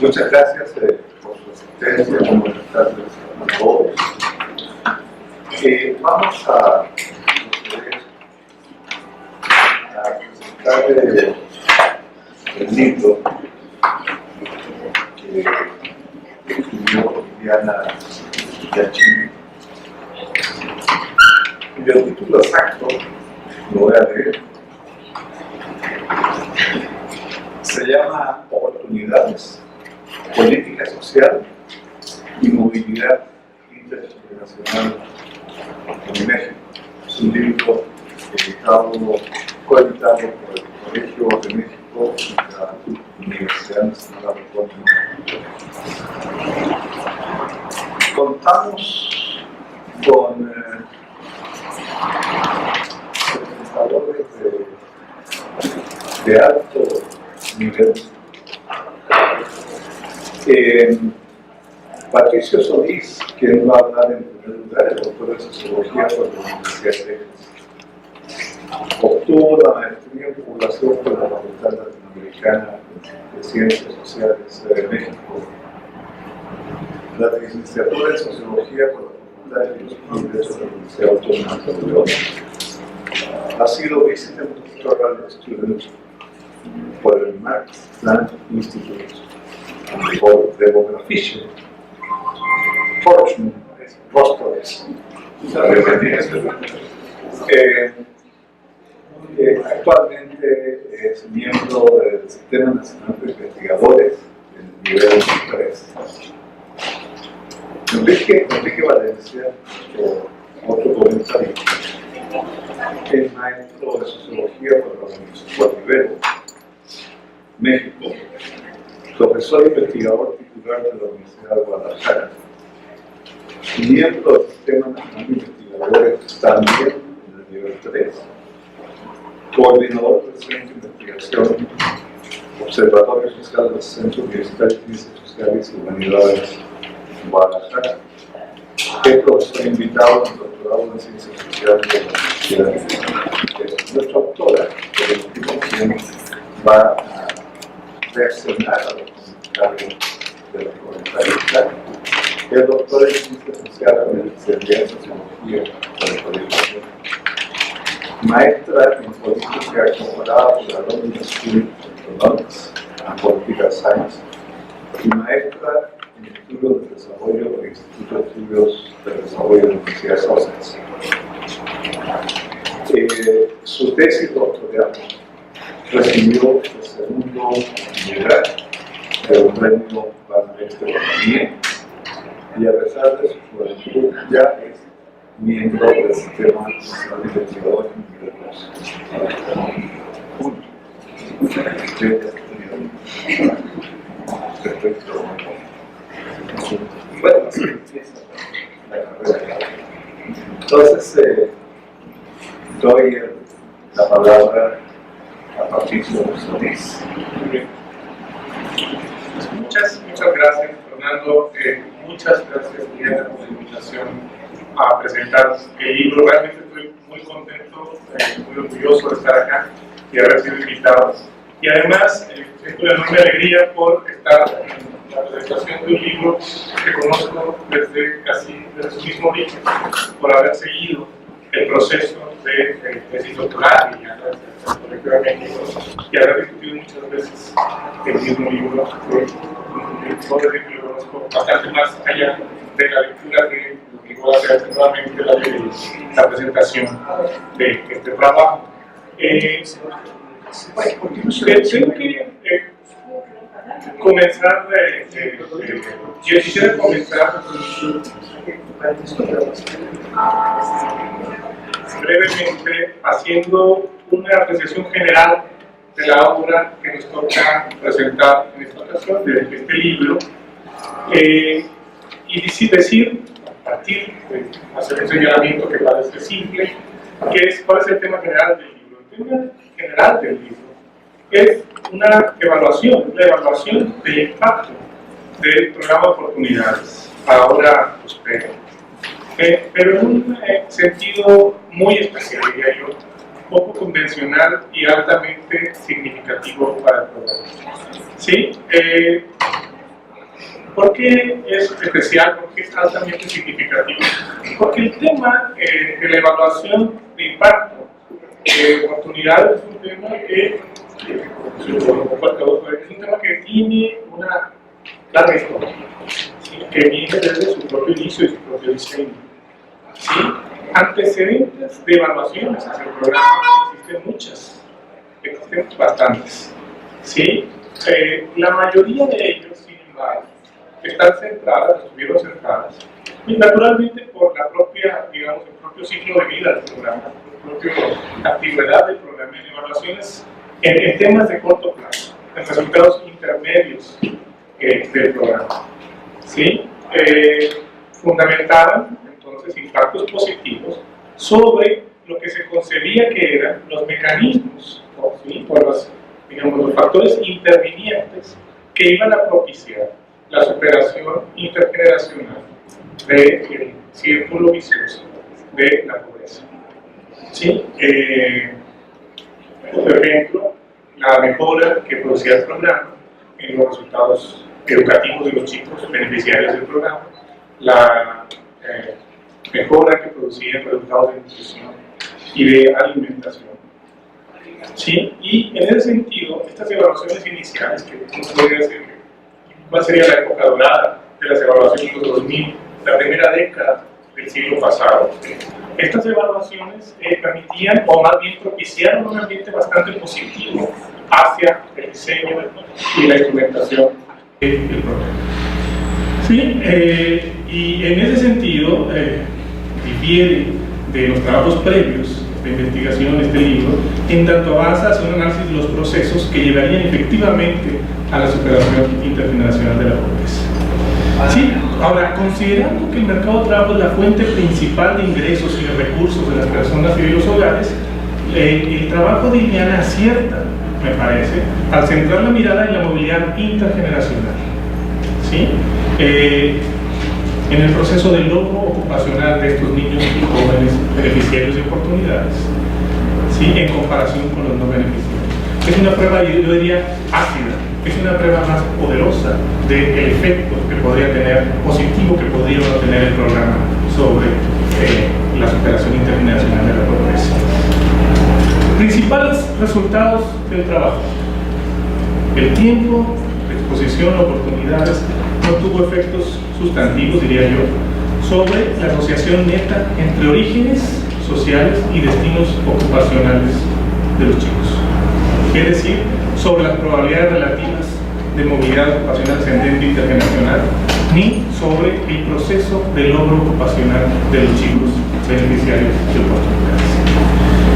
Muchas gracias por su asistencia. Buenas tardes a todos. Vamos a presentar el libro que escribió Diana Yachini. Y el título exacto, lo voy a leer, se llama Oportunidades, Política Social y Movilidad Intergeneracional en México. Es un libro coeditado por el Colegio de México y la Universidad Nacional Autónoma. Contamos con presentadores de alto nivel. Patricio Solís, quien va a hablar en primer lugar, es doctor de Sociología por la Universidad de Texas. Obtuvo la maestría en Población por la Facultad Latinoamericana de Ciencias Sociales de México, la licenciatura en Sociología por la Facultad de Filosofía y Derecho de la Universidad Autónoma de Nueva York. Ha sido Visiting Doctoral Student por el Max Planck Institute for Demography, Fortune, Postdocs. Actualmente es miembro del Sistema Nacional de Investigadores del nivel 3. Enrique Valencia, otro comentario, es maestro de Sociología por la Ibero, México, profesor e investigador titular de la Universidad de Guadalajara, miembro del Sistema Nacional de Investigadores también en el nivel 3, coordinador del Centro de Investigación, Observatorio Social del Centro Universitario de Ciencias Sociales y Humanidades en Guadalajara, es profesor invitado en el doctorado en Ciencias Sociales de la Universidad. Es nuestra autora, por el último quien va a reaccionar a los comentarios de los comentarios. Es doctor en Ciencias Sociales de la Universidad de Sociología por el Colegio. Maestra en Política comparada por la London School of Economics and Political Science y maestra en Estudios de Desarrollo por el Instituto de Estudios de Desarrollo de la Universidad de Sussex. Su tesis doctoral recibió el segundo nivel de un premio Barnett de Economía y a pesar de su juventud ya es miembro del Sistema Nacional de Investigadores en nivel 2. Respecto bueno, así empieza la carrera. Entonces, doy la palabra a Patricio Solís. Muchas gracias, Fernando. Muchas gracias, Diana, por la invitación a presentar el libro. Realmente estoy muy contento, muy orgulloso de estar acá y haber sido invitado. Y además, siento una enorme alegría por estar en la presentación de un libro que conozco desde su mismo origen, por haber seguido el proceso de tesis doctoral y a través del Colegio de México y haber discutido muchas veces el mismo libro. Puedo decir que lo conozco bastante más allá de la lectura que lo que voy a hacer nuevamente la presentación de este trabajo. Tengo que comenzar yo quisiera comenzar brevemente haciendo una apreciación general de la obra que nos toca presentar en esta ocasión, de este libro, y decir, a partir de hacer un señalamiento que parece simple, que es cuál es el tema general del libro. El tema general del libro es una evaluación, la evaluación del impacto del programa de oportunidades, ahora prospera, pero en un sentido muy especial, diría yo, poco convencional y altamente significativo para el programa. ¿Sí? ¿Por qué es especial? ¿Por qué es altamente significativo? Porque el tema de la evaluación de impacto de oportunidades es un tema que tiene una larga historia, ¿sí? Que viene desde su propio inicio y su propio diseño. ¿Sí? Antecedentes de evaluaciones hacia el programa existen muchas, existen bastantes. ¿Sí? La mayoría de ellos, sin embargo, están centradas, estuvieron centradas, y naturalmente por la propia, digamos, el propio ciclo de vida del programa, la propia antigüedad del programa de evaluaciones en temas de corto plazo, en resultados intermedios del programa. ¿Sí? Fundamentaban entonces impactos positivos sobre lo que se concebía que eran los mecanismos, ¿sí? O los factores intervinientes que iban a propiciar la superación intergeneracional del círculo vicioso de la pobreza. ¿Sí? Por ejemplo, la mejora que producía el programa en los resultados educativos de los chicos beneficiarios del programa, la mejora que producía en resultados de nutrición y de alimentación. ¿Sí? Y en ese sentido, estas evaluaciones iniciales, que uno podría decir cuál sería la época dorada de las evaluaciones de los 2000, la primera década del siglo pasado, estas evaluaciones permitían, o más bien propiciaron, un ambiente bastante positivo hacia el diseño y la implementación del programa. Sí, y en ese sentido difiere de los trabajos previos de investigación de este libro, en tanto avanza hacia un análisis de los procesos que llevarían efectivamente a la superación intergeneracional de la pobreza. Sí, ahora, considerando que el mercado de trabajo es la fuente principal de ingresos y de recursos de las personas y de los hogares, el trabajo de Iliana acierta, me parece, al centrar la mirada en la movilidad intergeneracional. ¿Sí? En el proceso del logro ocupacional de estos niños y jóvenes beneficiarios de oportunidades, ¿sí? En comparación con los no beneficiarios. Es una prueba, yo diría, ácida, es una prueba más poderosa del efecto que podría tener, positivo que podría tener el programa sobre la superación intergeneracional de la pobreza. Principales resultados del trabajo: el tiempo de exposición a oportunidades no tuvo efectos sustantivos, diría yo, sobre la asociación neta entre orígenes sociales y destinos ocupacionales de los chicos. Es decir, sobre las probabilidades relativas de movilidad ocupacional ascendente intergeneracional, ni sobre el proceso de logro ocupacional de los chicos beneficiarios de oportunidades.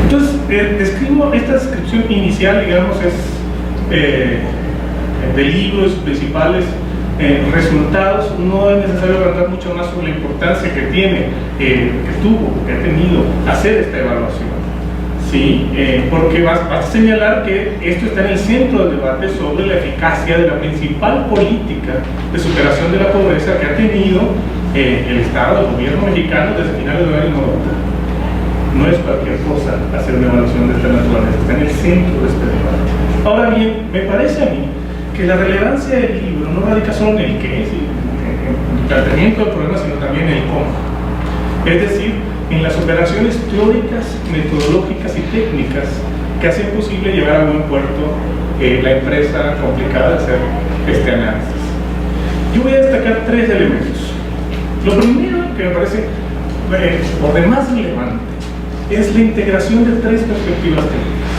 Entonces, describo esta descripción inicial, digamos, del libro y sus principales resultados. No es necesario hablar mucho más sobre la importancia que tiene, que ha tenido hacer esta evaluación. Sí, porque vas a señalar que esto está en el centro del debate sobre la eficacia de la principal política de superación de la pobreza que ha tenido el Estado, el gobierno mexicano desde finales de los años 90. No es cualquier cosa hacer una evaluación de esta naturaleza, está en el centro de este debate. Ahora bien, me parece a mí que la relevancia del libro no radica solo en el qué, en el planteamiento del problema, sino también en el cómo. Es decir, en las operaciones teóricas, metodológicas y técnicas que hacen posible llevar a buen puerto la empresa complicada de hacer este análisis. Yo voy a destacar tres elementos. Lo primero que me parece por demás relevante es la integración de tres perspectivas técnicas.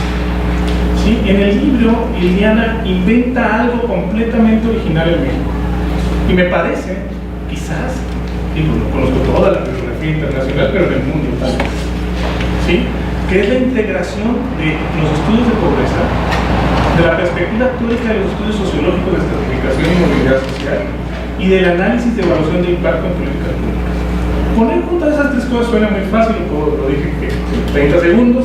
¿Sí? En el libro, Iliana inventa algo completamente original en México. Y me parece, quizás, no conozco toda la bibliografía internacional, pero en el mundo tal vez, ¿sí? Que es la integración de los estudios de pobreza, de la perspectiva teórica de los estudios sociológicos de estratificación y movilidad social, y del análisis de evaluación de impacto en políticas públicas. Poner juntas esas tres cosas suena muy fácil, lo dije en 30 segundos,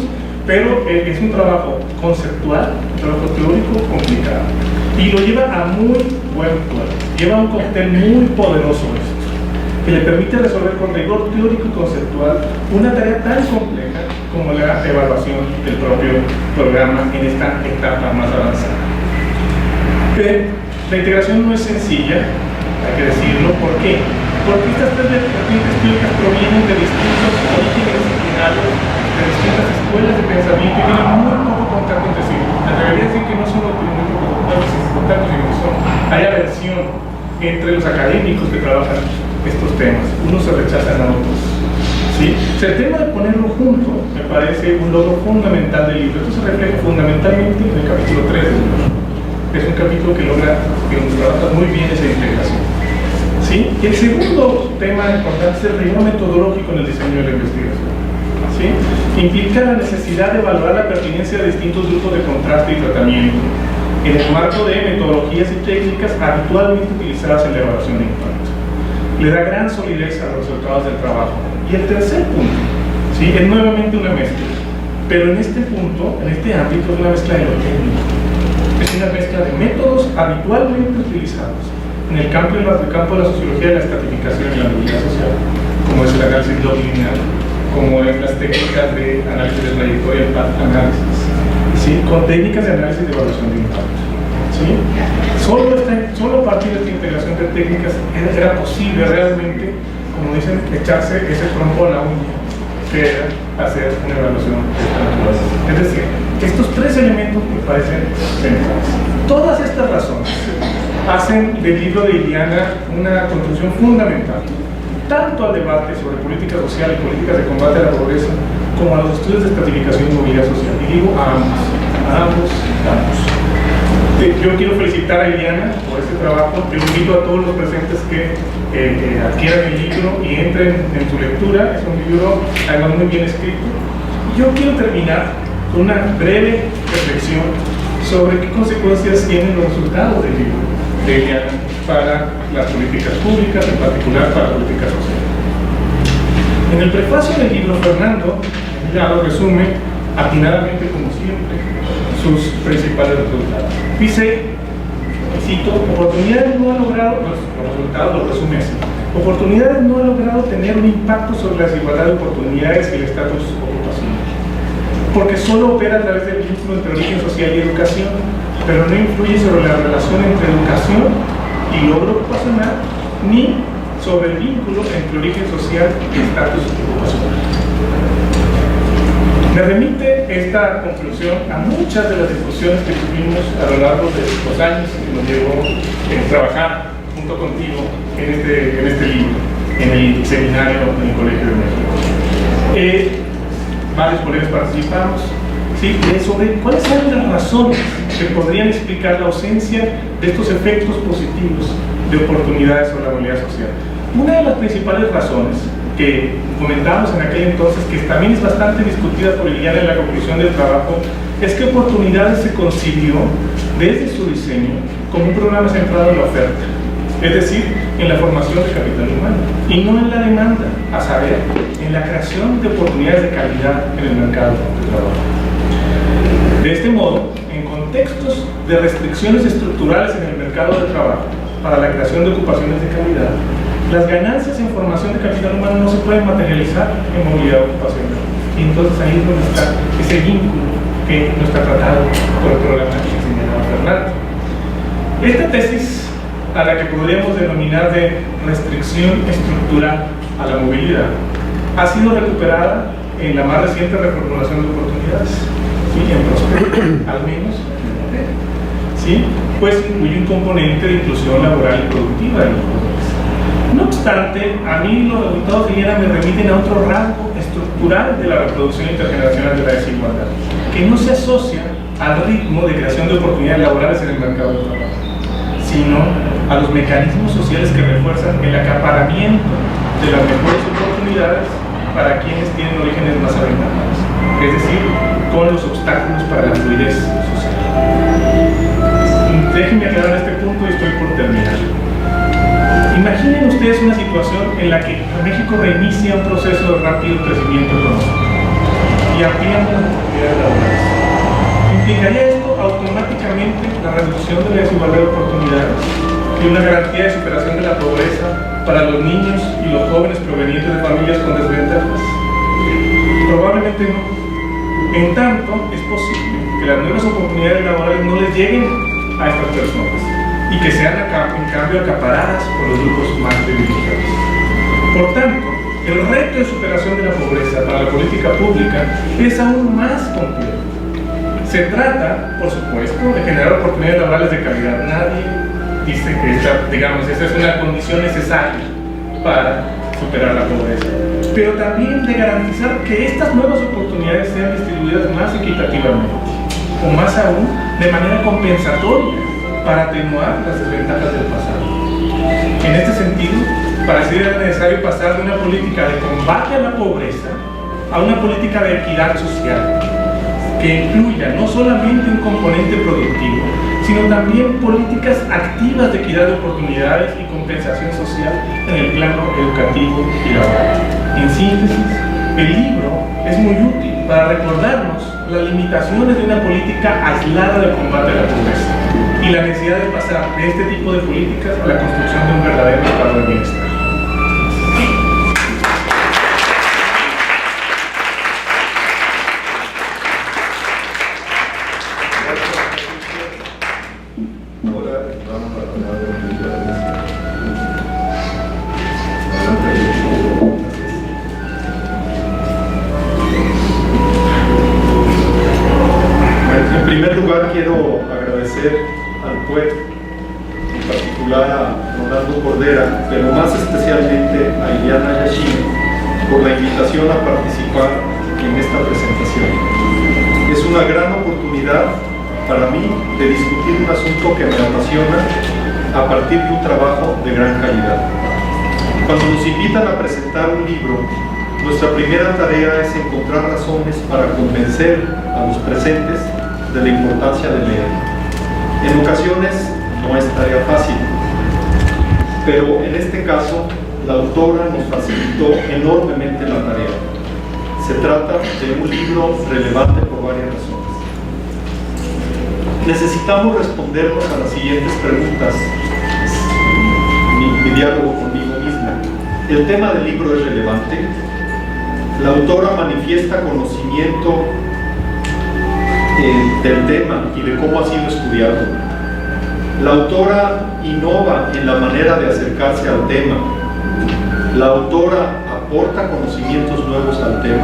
pero es un trabajo conceptual, un trabajo teórico complicado, y lo lleva a muy buen puerto, lleva un cóctel muy poderoso esto. que le permite resolver con rigor teórico y conceptual una tarea tan compleja como la evaluación del propio programa en esta etapa más avanzada. La integración no es sencilla, hay que decirlo. ¿Por qué? Porque estas tres vertientes teóricas provienen de distintos orígenes disciplinarios, de distintas escuelas de pensamiento y tienen muy poco contacto entre sí. Me atrevería a decir que no son muy poco contacto, sino que hay aversión entre los académicos que trabajan estos temas. Unos se rechazan a otros. ¿Sí? O sea, el tema de ponerlo junto me parece un logro fundamental del libro. Esto se refleja fundamentalmente en el capítulo 3 del libro. Es un capítulo que logra, que nos trabaja muy bien esa integración. ¿Sí? Y el segundo tema importante es el rigor metodológico en el diseño de la investigación. ¿Sí? Implica la necesidad de evaluar la pertinencia de distintos grupos de contraste y tratamiento en el marco de metodologías y técnicas habitualmente utilizadas en la evaluación de impacto. Le da gran solidez a los resultados del trabajo. Y el tercer punto, ¿sí? Es nuevamente una mezcla, pero en este punto, en este ámbito, es una mezcla de lo técnico. Es una mezcla de métodos habitualmente utilizados en el campo de la sociología de la estratificación y la movilidad social, como es el análisis log lineal, como es las técnicas de análisis de trayectoria, el path análisis, ¿sí? Con técnicas de análisis de evaluación de impacto. ¿Sí? Solo a partir de esta integración de técnicas era posible realmente, como dicen, echarse ese trompo a la uña, que era hacer una evaluación de esta naturaleza. Es decir, estos tres elementos me parecen centrales. Todas estas razones hacen del libro de Iliana una contribución fundamental, tanto al debate sobre política social y políticas de combate a la pobreza, como a los estudios de estratificación y movilidad social. Y digo a ambos campos. Yo quiero felicitar a Iliana por este trabajo. Yo invito a todos los presentes que adquieran el libro y entren en su lectura. Es un libro además muy bien escrito. Yo quiero terminar con una breve reflexión sobre qué consecuencias tienen los resultados del libro de Iliana para las políticas públicas, en particular para la política social. En el prefacio del libro, Fernando ya lo resume atinadamente, como siempre, sus principales resultados. Dice, cito, oportunidades no ha logrado, los resultados los resume así: oportunidades no ha logrado tener un impacto sobre la desigualdad de oportunidades y el estatus ocupacional, porque solo opera a través del vínculo entre origen social y educación, pero no influye sobre la relación entre educación y logro ocupacional, ni sobre el vínculo entre origen social y estatus ocupacional. Me remite esta conclusión a muchas de las discusiones que tuvimos a lo largo de los años que nos llevó a trabajar junto contigo en este libro, en el seminario en el Colegio de México. Varios colegas participamos, ¿sí? Sobre cuáles eran las razones que podrían explicar la ausencia de estos efectos positivos de oportunidades sobre la movilidad social. Una de las principales razones que comentábamos en aquel entonces, que también es bastante discutida por Iliana en la conclusión del trabajo, es que Oportunidades se concibió desde su diseño como un programa centrado en la oferta, es decir, en la formación de capital humano, y no en la demanda, a saber, en la creación de oportunidades de calidad en el mercado de trabajo. De este modo, en contextos de restricciones estructurales en el mercado de trabajo para la creación de ocupaciones de calidad, las ganancias en formación de capital humano no se pueden materializar en movilidad ocupacional. Y entonces ahí es donde está ese vínculo que no está tratado por el programa que señalaba Fernando. Esta tesis, a la que podríamos denominar de restricción estructural a la movilidad, ha sido recuperada en la más reciente reformulación de oportunidades, ¿sí? En Prospero, al menos en el modelo, ¿sí? Pues incluye un componente de inclusión laboral y productiva de los jóvenes. No obstante, a mí los resultados de Iliana me remiten a otro rasgo estructural de la reproducción intergeneracional de la desigualdad, que no se asocia al ritmo de creación de oportunidades laborales en el mercado de trabajo, sino a los mecanismos sociales que refuerzan el acaparamiento de las mejores oportunidades para quienes tienen orígenes más aventajados, es decir, con los obstáculos para la fluidez social. Déjenme aclarar este punto y estoy por terminar. Imaginen ustedes una situación en la que México reinicia un proceso de rápido crecimiento económico y ampliando las oportunidades laborales. ¿Implicaría esto automáticamente la reducción de la desigualdad de oportunidades y una garantía de superación de la pobreza para los niños y los jóvenes provenientes de familias con desventajas? Probablemente no. En tanto, es posible que las nuevas oportunidades laborales no les lleguen a estas personas y que sean en cambio acaparadas por los grupos más privilegiados. Por tanto, el reto de superación de la pobreza para la política pública es aún más complejo. Se trata, por supuesto, de generar oportunidades laborales de calidad. Nadie dice que esta es una condición necesaria para superar la pobreza, pero también de garantizar que estas nuevas oportunidades sean distribuidas más equitativamente, o más aún, de manera compensatoria, para atenuar las desventajas del pasado. En este sentido, para eso era necesario pasar de una política de combate a la pobreza a una política de equidad social, que incluya no solamente un componente productivo, sino también políticas activas de equidad de oportunidades y compensación social en el plano educativo y laboral. En síntesis, el libro es muy útil para recordarnos las limitaciones de una política aislada de combate a la pobreza y la necesidad de pasar de este tipo de políticas a la construcción de un verdadero estado de bienestar. En primer lugar, quiero agradecer al pueblo, en particular a Ronaldo Cordera, pero más especialmente a Iliana Yashim, por la invitación a participar en esta presentación. Es una gran oportunidad para mí de discutir un asunto que me apasiona a partir de un trabajo de gran calidad. Cuando nos invitan a presentar un libro, nuestra primera tarea es encontrar razones para convencer a los presentes de la importancia de leer. En ocasiones no es tarea fácil, pero en este caso la autora nos facilitó enormemente la tarea. Se trata de un libro relevante por varias razones. Necesitamos respondernos a las siguientes preguntas. Mi diálogo conmigo misma. ¿El tema del libro es relevante? La autora manifiesta conocimiento del tema y de cómo ha sido estudiado. La autora innova en la manera de acercarse al tema. La autora aporta conocimientos nuevos al tema.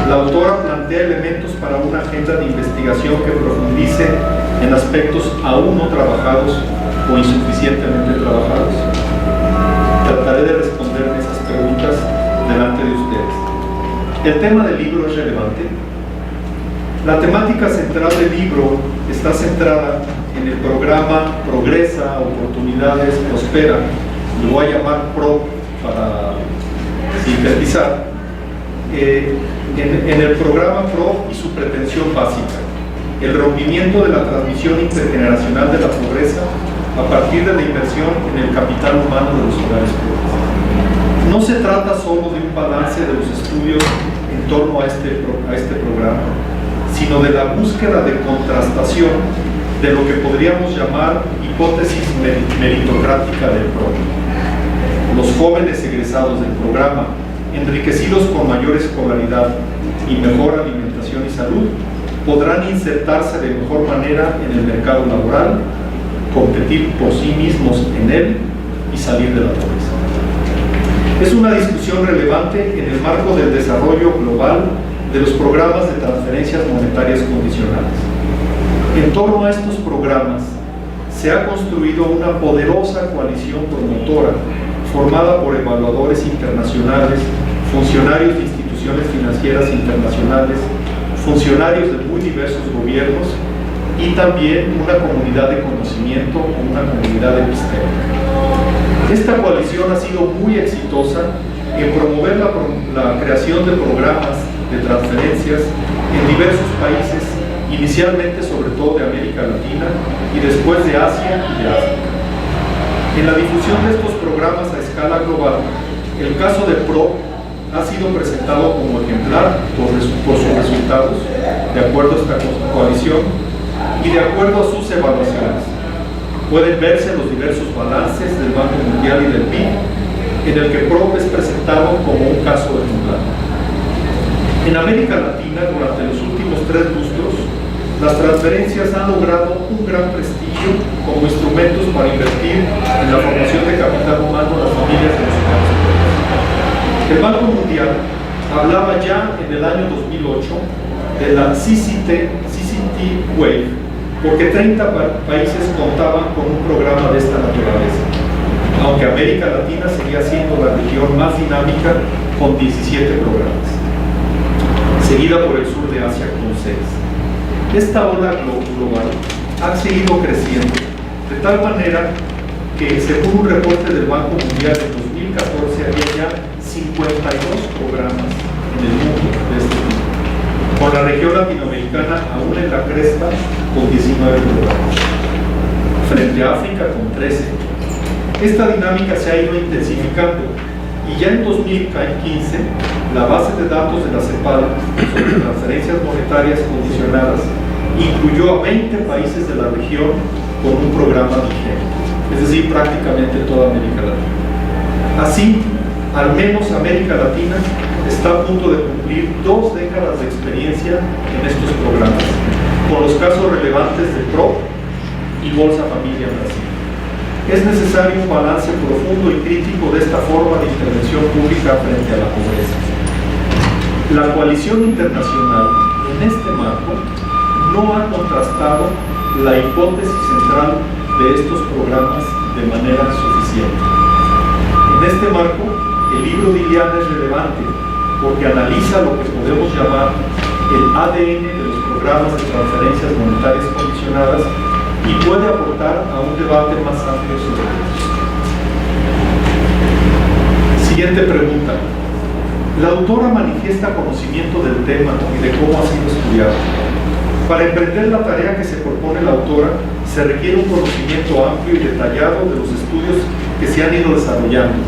La autora plantea elementos para una agenda de investigación que profundice en aspectos aún no trabajados o insuficientemente trabajados. Trataré de responderme esas preguntas delante de ustedes. ¿El tema del libro es relevante? La temática central del libro está centrada en el programa Progresa, Oportunidades, Prospera. Lo voy a llamar PRO para sintetizar. En el programa PRO y su pretensión básica, el rompimiento de la transmisión intergeneracional de la pobreza a partir de la inversión en el capital humano de los hogares pobres. No se trata solo de un balance de los estudios en torno a este programa, sino de la búsqueda de contrastación de lo que podríamos llamar hipótesis meritocrática del PRO. Los jóvenes egresados del programa, enriquecidos con mayor escolaridad y mejor alimentación y salud, podrán insertarse de mejor manera en el mercado laboral, competir por sí mismos en él y salir de la pobreza. Es una discusión relevante en el marco del desarrollo global de los programas de transferencias monetarias condicionales. En torno a estos programas se ha construido una poderosa coalición promotora formada por evaluadores internacionales, funcionarios de instituciones financieras internacionales, funcionarios de muy diversos gobiernos y también una comunidad de conocimiento o una comunidad epistémica. Esta coalición ha sido muy exitosa en promover la creación de programas de transferencias en diversos países, inicialmente sobre todo de América Latina y después de Asia y de África. En la difusión de estos programas a escala global, el caso de PRO ha sido presentado como ejemplar por sus resultados, de acuerdo a esta coalición y de acuerdo a sus evaluaciones. Pueden verse los diversos balances del Banco Mundial y del PIB, en el que PROP es presentado como un caso ejemplar. En América Latina, durante los últimos 3 lustros, las transferencias han logrado un gran prestigio como instrumentos para invertir en la formación de capital humano en las familias de los hogares pobres. El Banco Mundial hablaba ya en el año 2008 de la CCT Wave, porque 30 países contaban con un programa de esta naturaleza, aunque América Latina seguía siendo la región más dinámica con 17 programas, seguida por el sur de Asia con 6. Esta ola global ha seguido creciendo, de tal manera que, según un reporte del Banco Mundial en 2014, había ya 52 programas en el mundo de este tipo, con la región latinoamericana aún en la cresta con 19 programas, frente a África con 13. Esta dinámica se ha ido intensificando y ya en 2015 la base de datos de la CEPAL sobre transferencias monetarias condicionadas incluyó a 20 países de la región con un programa vigente, es decir, prácticamente toda América Latina. Así, al menos América Latina está a punto de cumplir 2 décadas de experiencia en estos programas, con los casos relevantes de PROP y Bolsa Familia Brasil. Es necesario un balance profundo y crítico de esta forma de intervención pública frente a la pobreza. La coalición internacional, en este marco, no ha contrastado la hipótesis central de estos programas de manera suficiente. En este marco, el libro de Iliana es relevante porque analiza lo que podemos llamar el ADN de los programas de transferencias monetarias condicionadas y puede aportar a un debate más amplio sobre ellos. Siguiente pregunta. La autora manifiesta conocimiento del tema y de cómo ha sido estudiado. Para emprender la tarea que se propone la autora, se requiere un conocimiento amplio y detallado de los estudios que se han ido desarrollando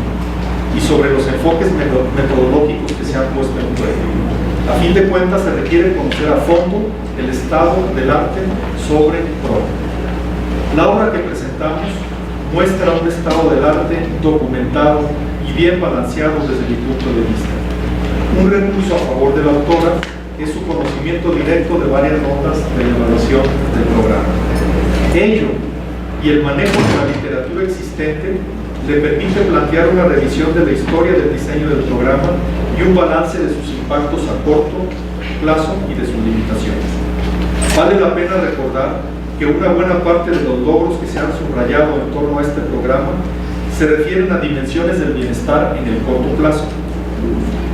y sobre los enfoques metodológicos que se han puesto en práctica. A fin de cuentas, se requiere conocer a fondo el estado del arte sobre PROP. La obra que presentamos muestra un estado del arte documentado y bien balanceado desde mi punto de vista. Un recurso a favor de la autora es su conocimiento directo de varias notas de evaluación del programa. Ello y el manejo de la literatura existente le permite plantear una revisión de la historia del diseño del programa y un balance de sus impactos a corto plazo y de sus limitaciones. Vale la pena recordar que una buena parte de los logros que se han subrayado en torno a este programa se refieren a dimensiones del bienestar en el corto plazo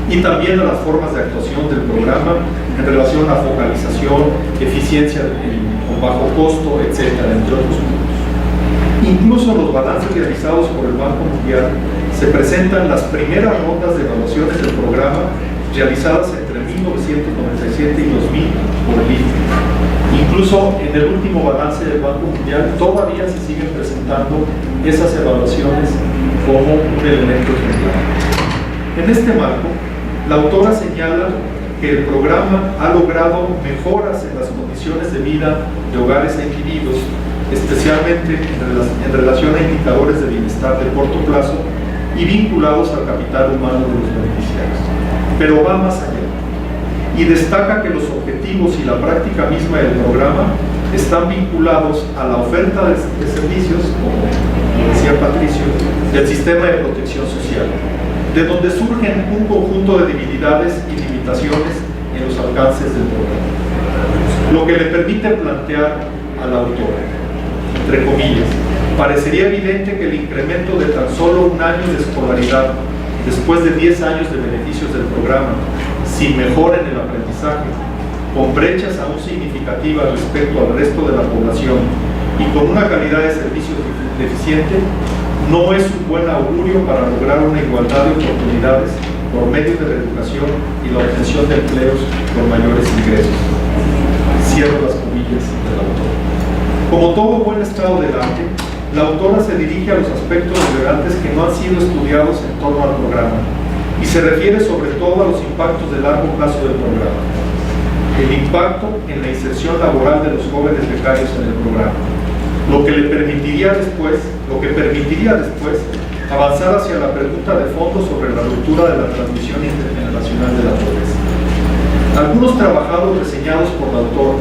y también a las formas de actuación del programa en relación a focalización, eficiencia con bajo costo, etcétera, entre otros puntos. Incluso los balances realizados por el Banco Mundial se presentan las primeras notas de evaluaciones del programa realizadas entre 1997 y 2000 por el IFE. Incluso en el último balance del Banco Mundial todavía se siguen presentando esas evaluaciones como un elemento ejemplar. En este marco, la autora señala que el programa ha logrado mejoras en las condiciones de vida de hogares e individuos, especialmente en relación a indicadores de bienestar de corto plazo y vinculados al capital humano de los beneficiarios. Pero va más allá y destaca que los objetivos y la práctica misma del programa están vinculados a la oferta de servicios, como decía Patricio, del sistema de protección social, de donde surgen un conjunto de debilidades y limitaciones en los alcances del programa. Lo que le permite plantear al autor, entre comillas, parecería evidente que el incremento de tan solo un año de escolaridad después de 10 años de beneficios del programa, sin mejora en el aprendizaje, con brechas aún significativas respecto al resto de la población y con una calidad de servicio deficiente, no es un buen augurio para lograr una igualdad de oportunidades por medio de la educación y la obtención de empleos con mayores ingresos. Cierro las comillas del autor. Como todo buen estado del arte, la autora se dirige a los aspectos relevantes que no han sido estudiados en torno al programa y se refiere sobre todo a los impactos de largo plazo del programa. El impacto en la inserción laboral de los jóvenes becarios en el programa, lo que permitiría después avanzar hacia la pregunta de fondo sobre la ruptura de la transmisión intergeneracional de la pobreza. Algunos trabajados reseñados por el autor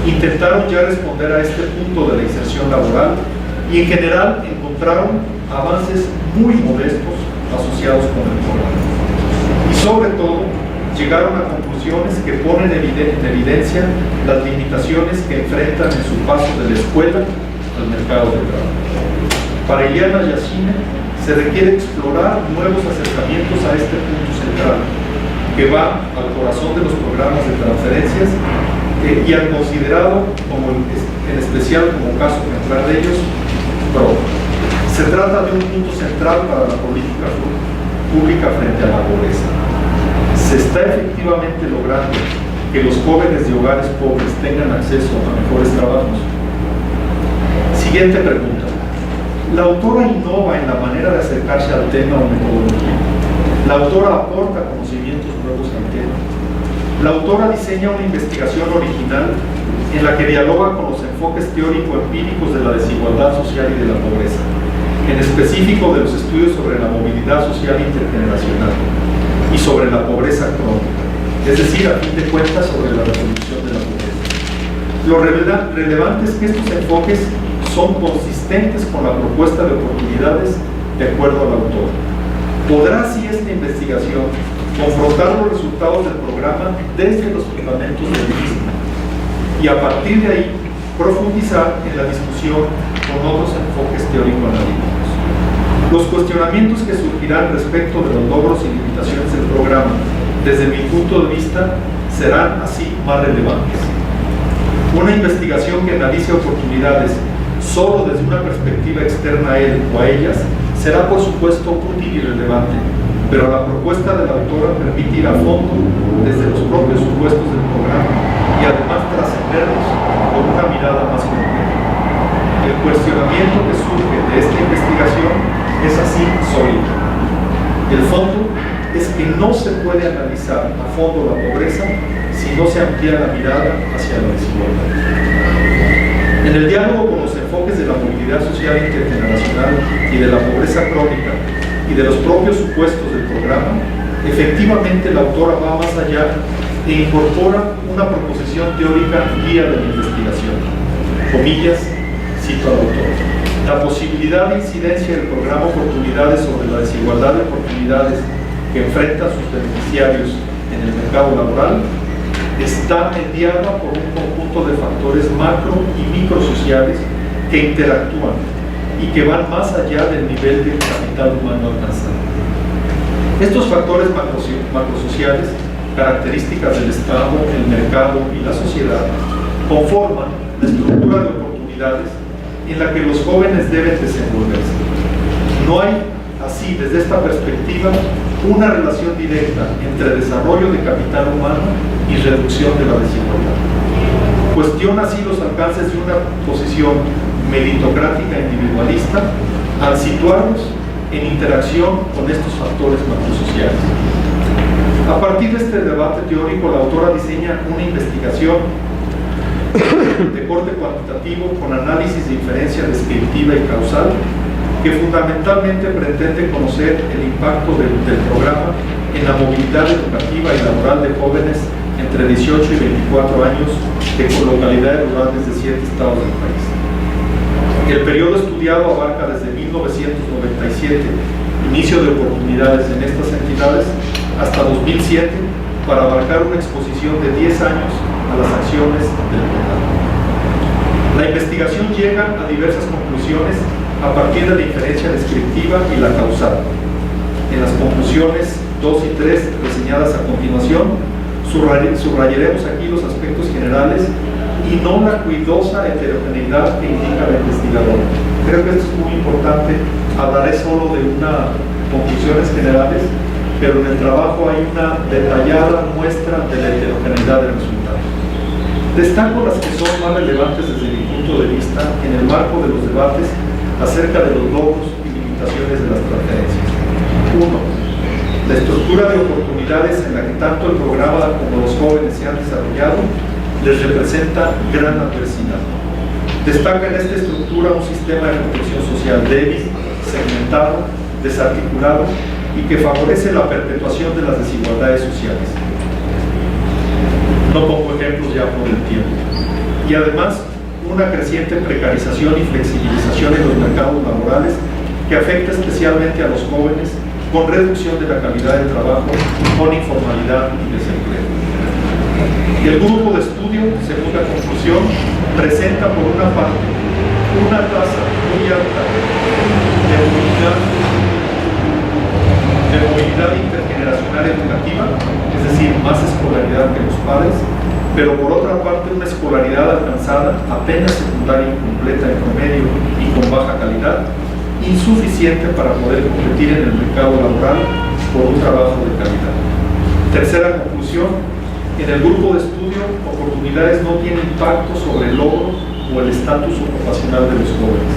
intentaron ya responder a este punto de la inserción laboral y en general encontraron avances muy modestos asociados con el programa. Y sobre todo, llegaron a conclusiones que ponen en evidencia las limitaciones que enfrentan en su paso de la escuela al mercado de trabajo. Para Ileana Yashina, se requiere explorar nuevos acercamientos a este punto central, que va al corazón de los programas de transferencias y al considerado en especial como caso ejemplar de ellos, PRO. Se trata de un punto central para la política pública frente a la pobreza. ¿Se está efectivamente logrando que los jóvenes de hogares pobres tengan acceso a mejores trabajos? Siguiente pregunta. La autora innova en la manera de acercarse al tema o metodología. La autora aporta conocimientos nuevos al tema. La autora diseña una investigación original en la que dialoga con los enfoques teórico-empíricos de la desigualdad social y de la pobreza, en específico de los estudios sobre la movilidad social intergeneracional y sobre la pobreza crónica, es decir, a fin de cuentas sobre la reproducción de la pobreza. Lo relevante es que estos enfoques son consistentes con la propuesta de oportunidades de acuerdo al autor. ¿Podrá así esta investigación confrontar los resultados del programa desde los fundamentos del mismo y a partir de ahí profundizar en la discusión con otros enfoques teórico-analíticos? Los cuestionamientos que surgirán respecto de los logros y limitaciones del programa, desde mi punto de vista, serán así más relevantes. Una investigación que analice oportunidades solo desde una perspectiva externa a él o a ellas será por supuesto útil y relevante, pero la propuesta de la autora permite ir a fondo desde los propios supuestos del programa y además trascenderlos con una mirada más completa. El cuestionamiento que surge de esta investigación es así sólido. El fondo es que no se puede analizar a fondo la pobreza si no se amplía la mirada hacia la desigualdad. En el diálogo con los enfoques de la movilidad social intergeneracional y de la pobreza crónica y de los propios supuestos del programa, efectivamente la autora va más allá e incorpora una proposición teórica guía de la investigación. Comillas, cito al autor: la posibilidad de incidencia del programa Oportunidades sobre la desigualdad de oportunidades que enfrentan sus beneficiarios en el mercado laboral está mediada por un conjunto de factores macro y microsociales que interactúan y que van más allá del nivel de capital humano alcanzado. Estos factores macrosociales, características del Estado, el mercado y la sociedad, conforman la estructura de oportunidades en la que los jóvenes deben desenvolverse. No hay, así, desde esta perspectiva, una relación directa entre desarrollo de capital humano y reducción de la desigualdad. Cuestiona así los alcances de una posición meritocrática individualista al situarlos en interacción con estos factores macrosociales. A partir de este debate teórico, la autora diseña una investigación de corte cuantitativo con análisis de inferencia descriptiva y causal que fundamentalmente pretende conocer el impacto del programa en la movilidad educativa y laboral de jóvenes entre 18 y 24 años de localidades rurales de 7 estados del país. El periodo estudiado abarca desde 1997, inicio de oportunidades en estas entidades, hasta 2007, para abarcar una exposición de 10 años a las acciones del programa. La investigación llega a diversas conclusiones a partir de la inferencia descriptiva y la causal. En las conclusiones 2 y 3 reseñadas a continuación, subrayaremos aquí los aspectos generales y no la cuidadosa heterogeneidad que indica la investigadora. Creo que esto es muy importante. Hablaré solo de conclusiones generales, pero en el trabajo hay una detallada muestra de la heterogeneidad del resultado. Destaco las que son más relevantes desde mi punto de vista en el marco de los debates acerca de los logros y limitaciones de las transferencias. 1. La estructura de oportunidades en la que tanto el programa como los jóvenes se han desarrollado les representa gran adversidad. Destaca en esta estructura un sistema de protección social débil, segmentado, desarticulado y que favorece la perpetuación de las desigualdades sociales. No pongo ejemplos ya por el tiempo. Y además, una creciente precarización y flexibilización en los mercados laborales que afecta especialmente a los jóvenes, con reducción de la calidad del trabajo, con informalidad y desempleo. Y el grupo de estudio, según la conclusión, presenta por una parte una tasa muy alta de movilidad intergeneracional educativa, es decir, más escolaridad que los padres, pero por otra parte una escolaridad alcanzada apenas secundaria incompleta en promedio y con baja calidad, insuficiente para poder competir en el mercado laboral por un trabajo de calidad. Tercera conclusión, en el grupo de estudio, oportunidades no tienen impacto sobre el logro o el estatus ocupacional de los jóvenes.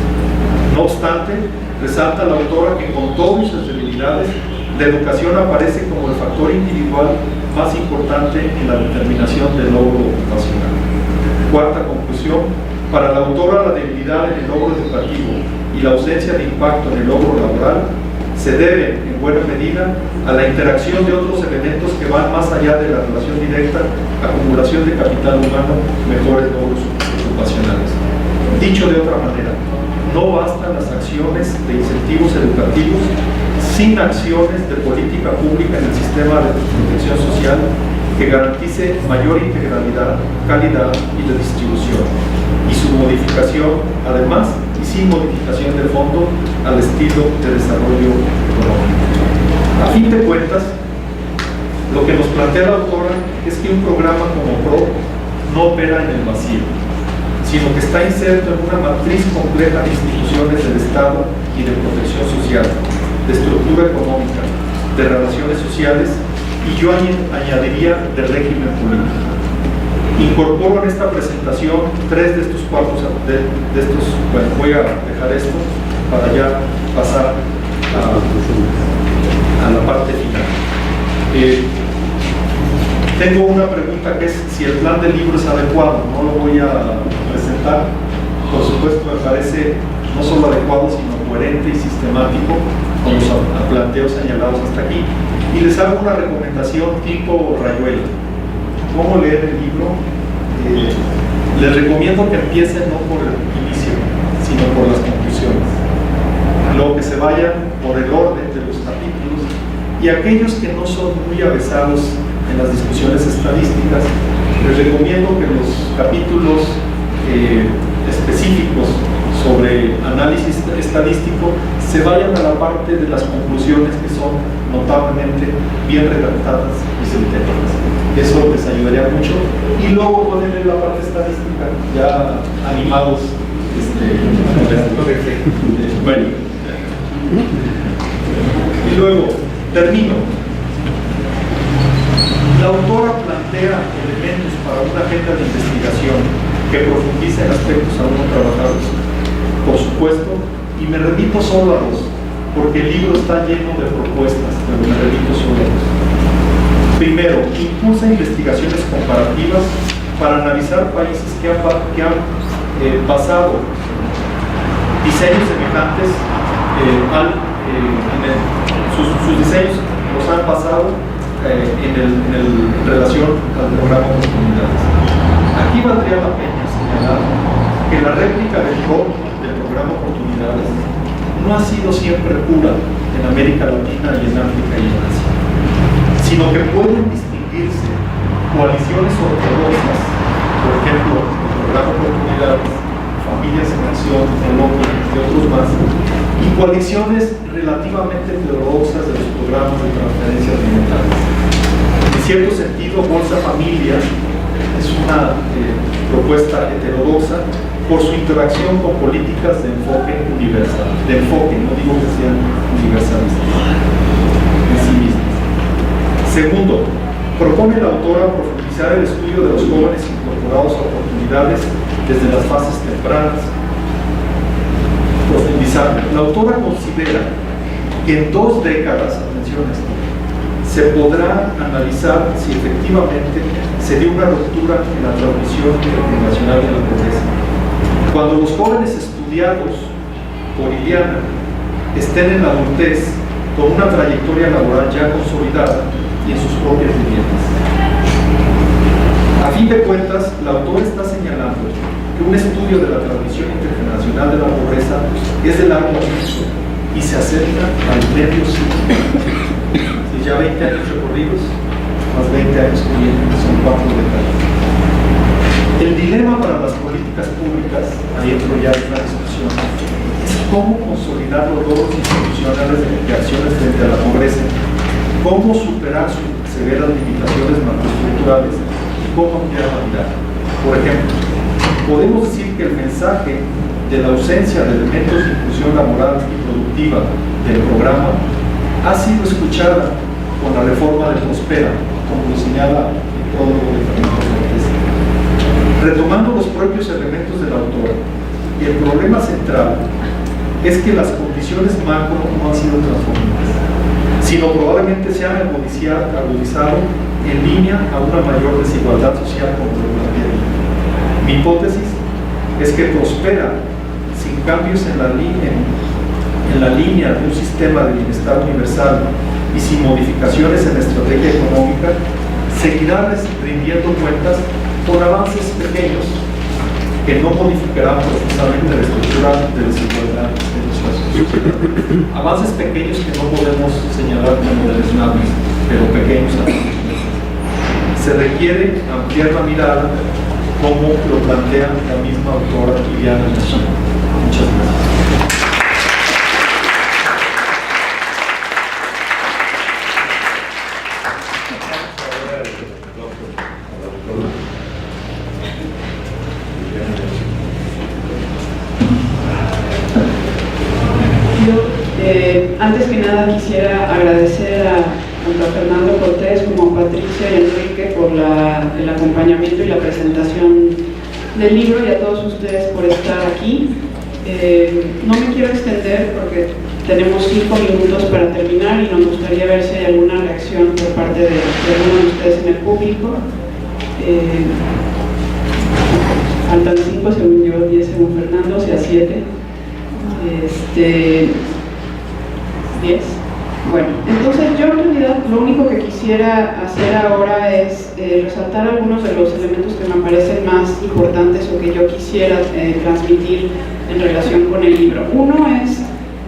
No obstante, resalta la autora que con todas sus debilidades, la educación aparece como el factor individual más importante en la determinación del logro ocupacional. Cuarta conclusión, para la autora la debilidad en el logro educativo y la ausencia de impacto en el logro laboral se debe, en buena medida, a la interacción de otros elementos que van más allá de la relación directa, acumulación de capital humano, mejores logros ocupacionales. Dicho de otra manera, no bastan las acciones de incentivos educativos sin acciones de política pública en el sistema de protección social que garantice mayor integralidad, calidad y de distribución, y su modificación, además, y sin modificación de fondo, al estilo de desarrollo económico. A fin de cuentas, lo que nos plantea la autora es que un programa como PRO no opera en el vacío, sino que está inserto en una matriz compleja de instituciones del Estado y de protección social, de estructura económica, de relaciones sociales, y yo añadiría de régimen político. Incorporo en esta presentación tres de estos bueno, voy a dejar esto para ya pasar a la parte final. Tengo una pregunta que es si el plan del libro es adecuado. No lo voy a presentar. Por supuesto, me parece no solo adecuado, sino coherente y sistemático con los planteos señalados hasta aquí. Y les hago una recomendación tipo Rayuela. ¿Cómo leer el libro? Les recomiendo que empiecen no por el inicio, sino por las conclusiones. Luego que se vayan por el orden de los capítulos, y aquellos que no son muy avesados en las discusiones estadísticas, les recomiendo que los capítulos específicos sobre análisis estadístico se vayan a la parte de las conclusiones que son notablemente bien redactadas y sintéticas. Eso les ayudaría mucho, y luego pueden leer la parte estadística ya animados. Bueno, y luego termino. La autora plantea elementos para una agenda de investigación que profundice en aspectos aún no trabajados, por supuesto, y me remito solo a dos, porque el libro está lleno de propuestas, pero me remito solo a dos. Primero, impulsa investigaciones comparativas para analizar países que han basado diseños semejantes sus diseños los han basado en relación al programa Oportunidades. Aquí valdría la pena señalar que la réplica del programa Oportunidades no ha sido siempre pura en América Latina y en África y en Asia, sino que pueden distinguirse coaliciones ortodoxas, por ejemplo, el programa Oportunidades, Familias en Acción, Colombia y otros más, y coaliciones relativamente heterodoxas de los programas de transferencias alimentarias. En cierto sentido, Bolsa Familia es una propuesta heterodoxa por su interacción con políticas de enfoque universal, no digo que sean universalistas en sí mismas. Segundo, propone la autora profundizar el estudio de los jóvenes incorporados a oportunidades desde las fases tempranas. Profundizar. La autora considera que en 2 décadas, atención a esto, se podrá analizar si efectivamente se dio una ruptura en la transmisión intergeneracional de la pobreza. Cuando los jóvenes estudiados por Iliana estén en la adultez con una trayectoria laboral ya consolidada y en sus propias viviendas. A fin de cuentas, la autora está señalando que un estudio de la transmisión intergeneracional de la pobreza es de largo aliento y se acerca al medio siglo. Si ya 20 años recorridos, más 20 años que vienen, son 4 décadas. El dilema para las políticas públicas, ahí entro ya en la discusión, es cómo consolidar los logros institucionales de acciones frente a la pobreza, cómo superar sus severas limitaciones macroestructurales y cómo ampliar la mirada. Por ejemplo, podemos decir que el mensaje de la ausencia de elementos de inclusión laboral y productiva del programa ha sido escuchada con la reforma de Prospera, como lo señala el prólogo de Fernando Cortés. Retomando los propios elementos del autor, el problema central es que las condiciones macro no han sido transformadas, sino probablemente se han agudizado en línea a una mayor desigualdad social como lo plantea. Mi hipótesis es que Prospera, sin cambios en la línea de un sistema de bienestar universal y sin modificaciones en la estrategia económica, seguirá rindiendo cuentas con avances pequeños que no modificarán profundamente la estructura de desigualdad en nuestra sociedad. Avances pequeños que no podemos señalar como deleznables, pero pequeños avances. Se requiere ampliar la mirada como lo plantea la misma autora Iliana Yashima. Muchas gracias. Antes que nada quisiera agradecer tanto a Fernando Cortés como a Patricia y Enrique por el acompañamiento y la presentación del libro, y a todos ustedes por estar aquí. No me quiero extender porque tenemos 5 minutos para terminar y nos gustaría ver si hay alguna reacción por parte de alguno de ustedes en el público. Faltan 5 según yo, 10 según Fernando, o sea 7. 10. Bueno, entonces yo en realidad lo único que quisiera hacer ahora es resaltar algunos de los elementos que me parecen más importantes o que yo quisiera transmitir en relación con el libro. Uno es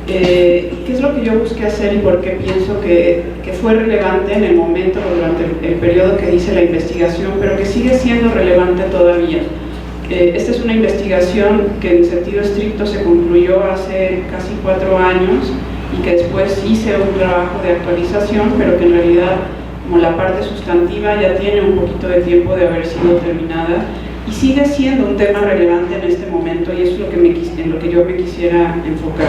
qué es lo que yo busqué hacer y por qué pienso que fue relevante en el momento o durante el periodo que hice la investigación, pero que sigue siendo relevante todavía. Esta es una investigación que en sentido estricto se concluyó hace casi 4 años y que después hice un trabajo de actualización, pero que en realidad, como la parte sustantiva, ya tiene un poquito de tiempo de haber sido terminada y sigue siendo un tema relevante en este momento, y eso es en lo que yo me quisiera enfocar.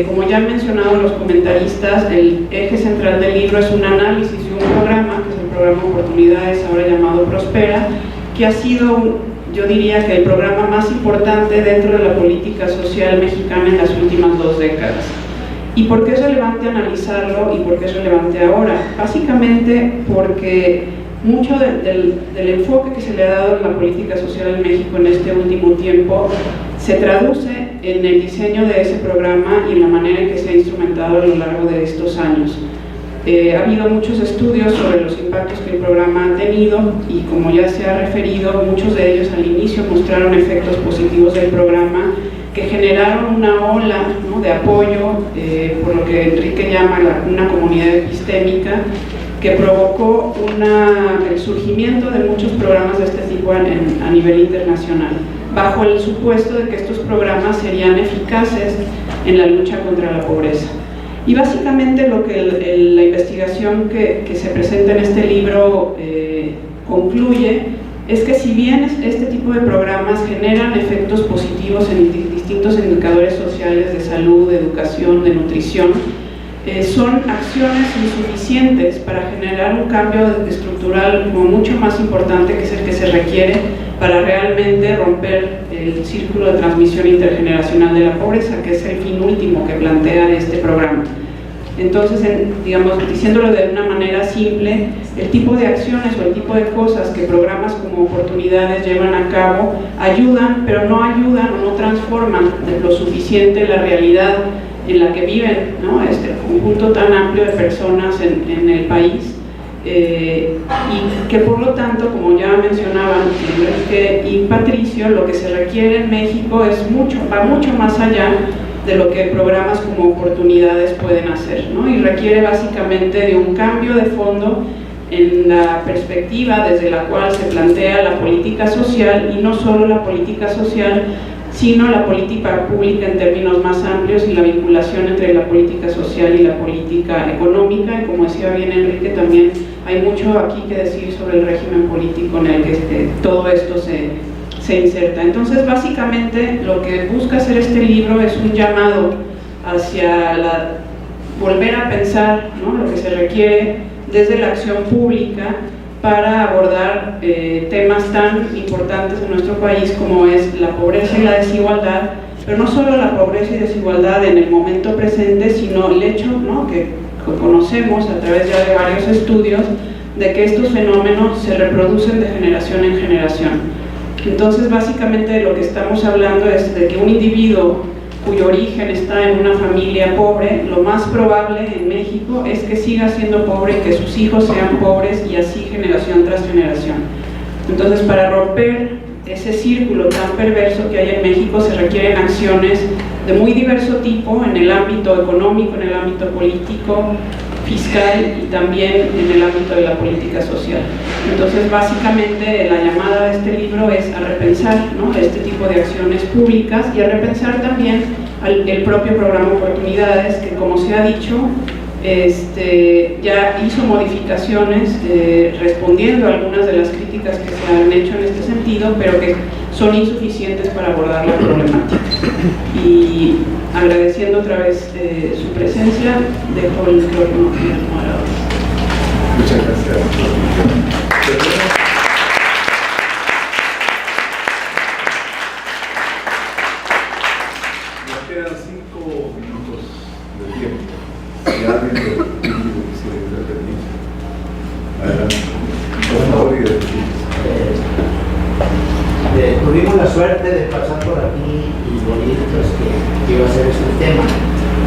Como ya han mencionado los comentaristas, el eje central del libro es un análisis de un programa, que es el programa Oportunidades, ahora llamado Prospera, que ha sido, yo diría que el programa más importante dentro de la política social mexicana en las últimas 2 décadas. ¿Y por qué es relevante analizarlo y por qué es relevante ahora? Básicamente porque mucho del enfoque que se le ha dado en la política social en México en este último tiempo se traduce en el diseño de ese programa y en la manera en que se ha instrumentado a lo largo de estos años. Ha habido muchos estudios sobre los impactos que el programa ha tenido y, como ya se ha referido, muchos de ellos al inicio mostraron efectos positivos del programa que generaron una ola, ¿no?, de apoyo, por lo que Enrique llama una comunidad epistémica, que provocó el surgimiento de muchos programas de este tipo a nivel internacional, bajo el supuesto de que estos programas serían eficaces en la lucha contra la pobreza. Y básicamente lo que la investigación que se presenta en este libro concluye es que, si bien este tipo de programas generan efectos positivos en distintos indicadores sociales de salud, de educación, de nutrición, son acciones insuficientes para generar un cambio estructural como mucho más importante, que es el que se requiere para realmente romper el círculo de transmisión intergeneracional de la pobreza, que es el fin último que plantea este programa. Entonces, digamos, diciéndolo de una manera simple, el tipo de acciones o el tipo de cosas que programas como Oportunidades llevan a cabo ayudan, pero no ayudan o no transforman lo suficiente la realidad en la que viven, ¿no? Este conjunto tan amplio de personas en el país, y que por lo tanto, como ya mencionaban Enrique y Patricio, lo que se requiere en México va mucho más allá de lo que programas como Oportunidades pueden hacer, ¿no? Y requiere básicamente de un cambio de fondo en la perspectiva desde la cual se plantea la política social, y no solo la política social, sino la política pública en términos más amplios y la vinculación entre la política social y la política económica. Y como decía bien Enrique, también hay mucho aquí que decir sobre el régimen político en el que todo esto se inserta. Entonces, básicamente, lo que busca hacer este libro es un llamado hacia volver a pensar, ¿no?, lo que se requiere desde la acción pública para abordar temas tan importantes en nuestro país como es la pobreza y la desigualdad, pero no solo la pobreza y desigualdad en el momento presente, sino el hecho, ¿no?, que conocemos a través ya de varios estudios, de que estos fenómenos se reproducen de generación en generación. Entonces, básicamente de lo que estamos hablando es de que un individuo cuyo origen está en una familia pobre, lo más probable en México es que siga siendo pobre y que sus hijos sean pobres, y así generación tras generación. Entonces, para romper ese círculo tan perverso que hay en México se requieren acciones de muy diverso tipo en el ámbito económico, en el ámbito político, fiscal y también en el ámbito de la política social. Entonces, básicamente, la llamada de este libro es a repensar, ¿no?, este tipo de acciones públicas, y a repensar también el propio programa Oportunidades, que, como se ha dicho, ya hizo modificaciones respondiendo a algunas de las críticas que se han hecho en este sentido, pero que son insuficientes para abordar la problemática. Y agradeciendo otra vez su presencia, dejo el micrófono al moderador. Muchas gracias. Nos quedan 5 minutos de tiempo. Si alguien de los públicos quisiera intervenir, adelante. Por favor, y tuvimos la suerte de pasar por aquí y oír que iba a ser este tema.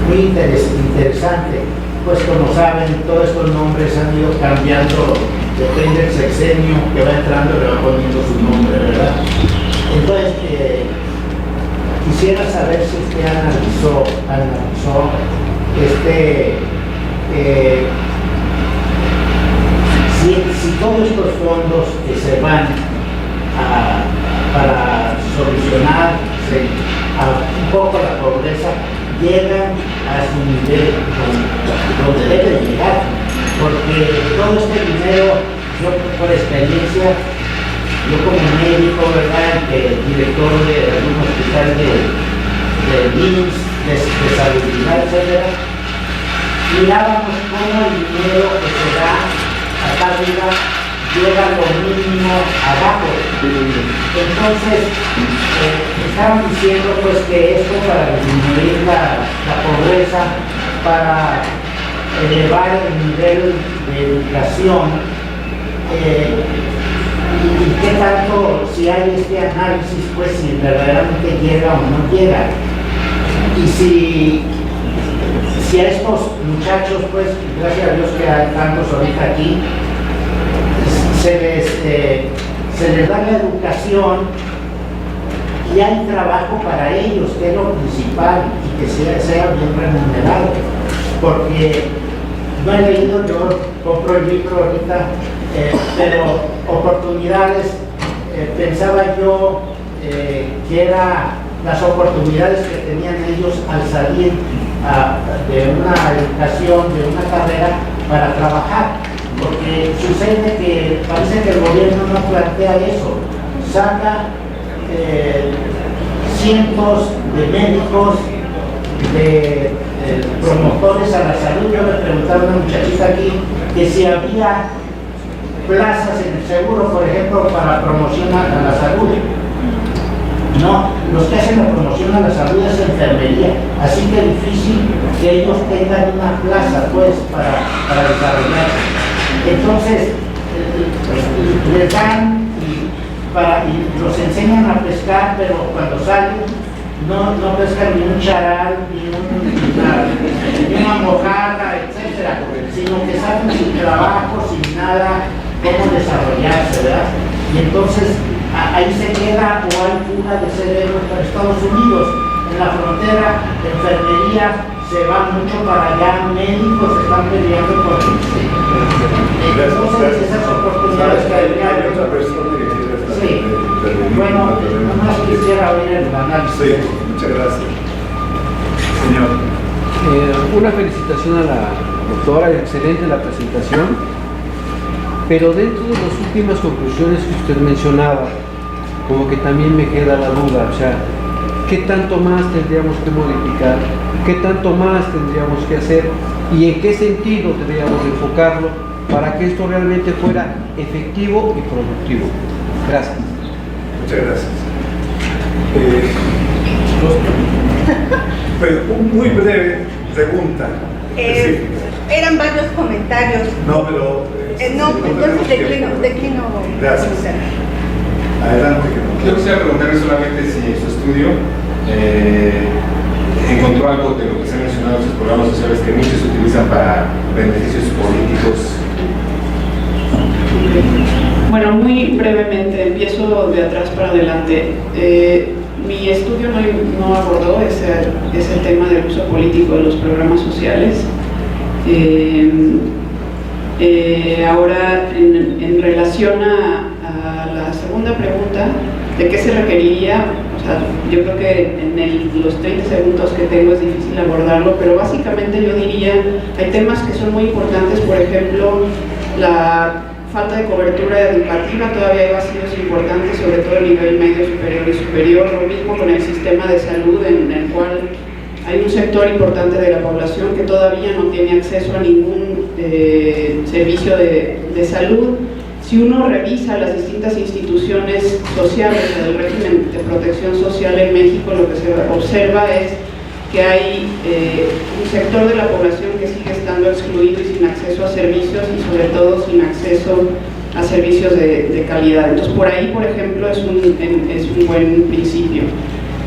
Muy interesante, pues como saben, todos estos nombres han ido cambiando, depende del sexenio que va entrando, le va poniendo su nombre, ¿verdad? Entonces, quisiera saber si usted analizó si todos estos fondos que se van para solucionar un poco la pobreza llegan a su nivel donde debe llegar, porque todo este dinero, yo por experiencia, yo como médico, ¿verdad?, director de algún hospital de IMSS, de salubridad, etc., mirábamos cómo el dinero que se da acá arriba llega lo mínimo abajo. Entonces, estaban diciendo pues que esto para disminuir la pobreza, para elevar el nivel de educación, y qué tanto, si hay este análisis, pues si verdaderamente llega o no llega. Y si a estos muchachos, pues gracias a Dios que hay tantos ahorita aquí, se les da la educación y hay trabajo para ellos, que es lo principal, y que sea bien remunerado. Porque no he leído, yo compro el libro ahorita, pero Oportunidades, pensaba yo que eran las oportunidades que tenían ellos al salir de una educación, de una carrera, para trabajar. Porque sucede que parece que el gobierno no plantea eso, saca cientos de médicos, de promotores a la salud. Yo le preguntaba a una muchachita aquí que si había plazas en el seguro, por ejemplo, para promoción a la salud. No, los que hacen la promoción a la salud es enfermería, así que es difícil que ellos tengan una plaza pues para desarrollarse. Entonces les dan y los enseñan a pescar, pero cuando salen no pescan ni un charal, ni una mojarra, etcétera, sino que saben sin trabajo, sin nada, cómo desarrollarse, ¿verdad? Y entonces ahí se queda, o hay fuga de cerebros para Estados Unidos. En la frontera, enfermería se va mucho para allá, médicos están peleando por entonces esas oportunidades que hay. Otra persona que quiere estar Sí. Bueno, nomás quisiera oír el análisis. Sí, muchas gracias. Señor. Una felicitación a la doctora, excelente la presentación, pero dentro de las últimas conclusiones que usted mencionaba, como que también me queda la duda, o sea, ¿qué tanto más tendríamos que modificar? ¿Qué tanto más tendríamos que hacer? ¿Y en qué sentido tendríamos que enfocarlo para que esto realmente fuera efectivo y productivo? Gracias. Muchas gracias. Pues muy breve pregunta. Eran varios comentarios. No, pero... No, entonces declino. Gracias. Adelante. Yo quisiera preguntarle solamente si en su estudio encontró algo de lo que se ha mencionado en sus programas sociales que muchos se utilizan para beneficios políticos. Bueno, muy brevemente, empiezo de atrás para adelante. Mi estudio no abordó ese tema del uso político de los programas sociales. Ahora, en relación a la segunda pregunta, ¿de qué se requeriría? O sea, yo creo que en los 30 segundos que tengo es difícil abordarlo, pero básicamente yo diría, hay temas que son muy importantes, por ejemplo, la falta de cobertura educativa, todavía hay vacíos importantes, sobre todo a nivel medio, superior y superior, lo mismo con el sistema de salud en el cual hay un sector importante de la población que todavía no tiene acceso a ningún servicio de salud. Si uno revisa las distintas instituciones sociales del régimen de protección social en México, lo que se observa es que hay un sector de la población que sigue estando excluido y sin acceso a servicios y sobre todo sin acceso a servicios de calidad. Entonces por ahí, por ejemplo, es un buen principio.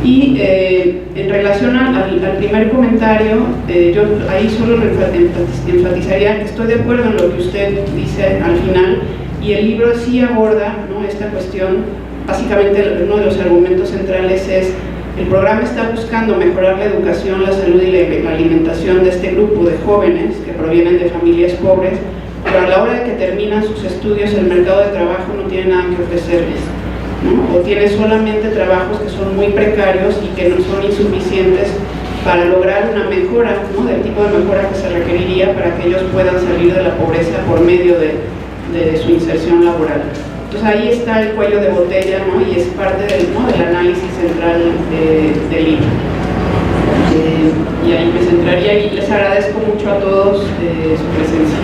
Y en relación al primer comentario, yo ahí solo enfatizaría que estoy de acuerdo en lo que usted dice al final, y el libro sí aborda, ¿no?, esta cuestión. Básicamente uno de los argumentos centrales es: el programa está buscando mejorar la educación, la salud y la alimentación de este grupo de jóvenes que provienen de familias pobres, pero a la hora de que terminan sus estudios el mercado de trabajo no tiene nada que ofrecerles, ¿no? O tiene solamente trabajos que son muy precarios y que no son insuficientes para lograr una mejora, ¿no?, del tipo de mejora que se requeriría para que ellos puedan salir de la pobreza por medio de su inserción laboral. Entonces ahí está el cuello de botella, ¿no?, y es parte del análisis central del libro. Y ahí me centraría y les agradezco mucho a todos su presencia.